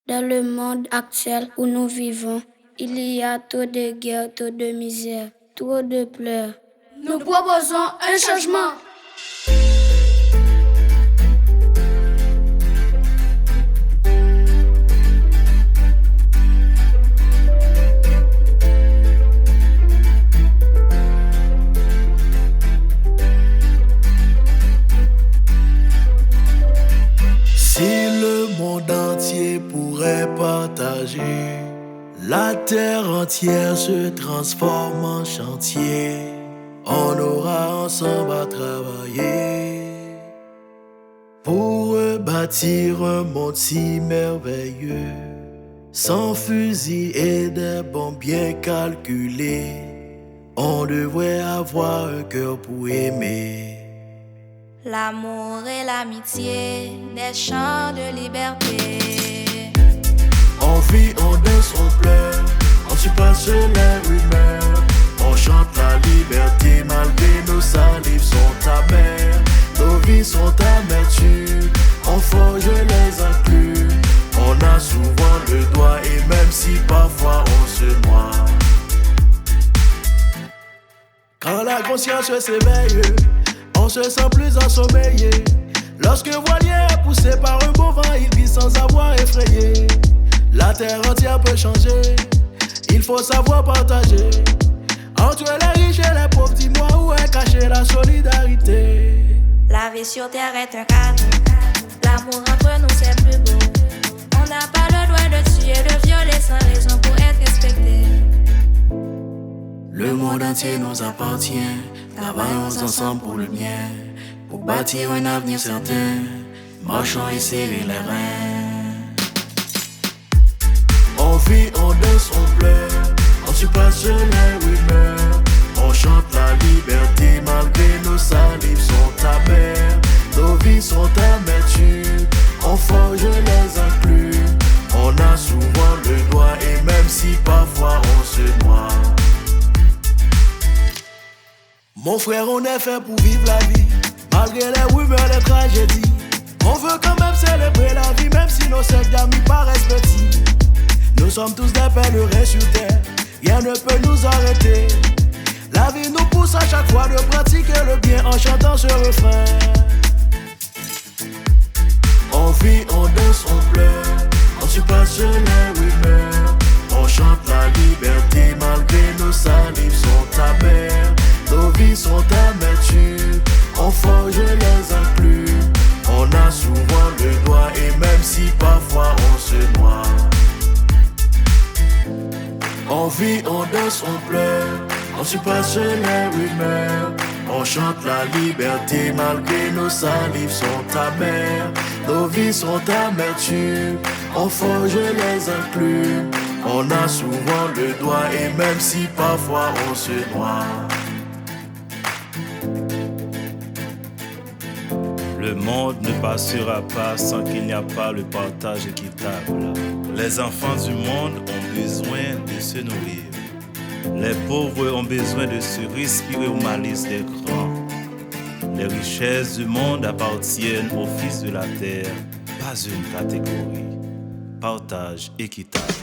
Dans le monde actuel où nous vivons, il y a trop de guerre, trop de misère, trop de pleurs. Nous proposons un changement. Si le monde entier pourrait partager, la terre entière se transforme en chantier. On aura ensemble à travailler pour rebâtir un monde si merveilleux, sans fusil et des bombes bien calculées. On devrait avoir un cœur pour aimer. L'amour et l'amitié, des chants de liberté. On vit, on danse, on pleure, on surpasse les rumeurs. On chante la liberté malgré nos salives sont amères. Nos vies sont amertumes, on forge les inclus. On a souvent le doigt et même si parfois on se noie. Quand la conscience s'éveille, on se sent plus ensommeillé. Lorsque voilier est poussé par un beau vent, il glisse sans avoir effrayé. La terre entière peut changer, il faut savoir partager. Entre les riches et les pauvres, dis-moi où est cachée la solidarité. La vie sur terre est un cadeau. L'amour entre nous c'est plus beau. On n'a pas le droit de tuer, de violer sans raison pour être respecté. Le monde entier nous appartient. Travaillons ensemble pour le bien, pour bâtir un avenir certain. Marchons et serrer les reins. On vit, on danse, on pleure, on surpasse les rumeurs. On chante la liberté malgré nos salives sont amères. Nos vies sont amertumes, on forge les inclus. On a souvent le doigt et même si parfois on se noie. Mon frère, on est fait pour vivre la vie, malgré les rumeurs, les tragédies. On veut quand même célébrer la vie, même si nos cercles d'amis paraissent petits. Nous sommes tous des pèlerins sur terre, rien ne peut nous arrêter. La vie nous pousse à chaque fois de pratiquer le bien en chantant ce refrain. On vit, on danse, on pleure, on surpasse les rumeurs. On chante la liberté malgré nos salives sont amères. Nos vies sont amertumes, on forge les inclus. On a souvent le doigt et même si parfois on se noie. On vit, on danse, on pleure, on surpasse les rumeurs. On chante la liberté malgré nos salives sont amères. Nos vies sont amertumes, on forge les inclus. On a souvent le doigt et même si parfois on se noie. Le monde ne passera pas sans qu'il n'y a pas le partage équitable. Les enfants du monde ont besoin de se nourrir. Les pauvres ont besoin de se respirer au malice des grands. Les richesses du monde appartiennent aux fils de la terre, pas une catégorie. Partage équitable.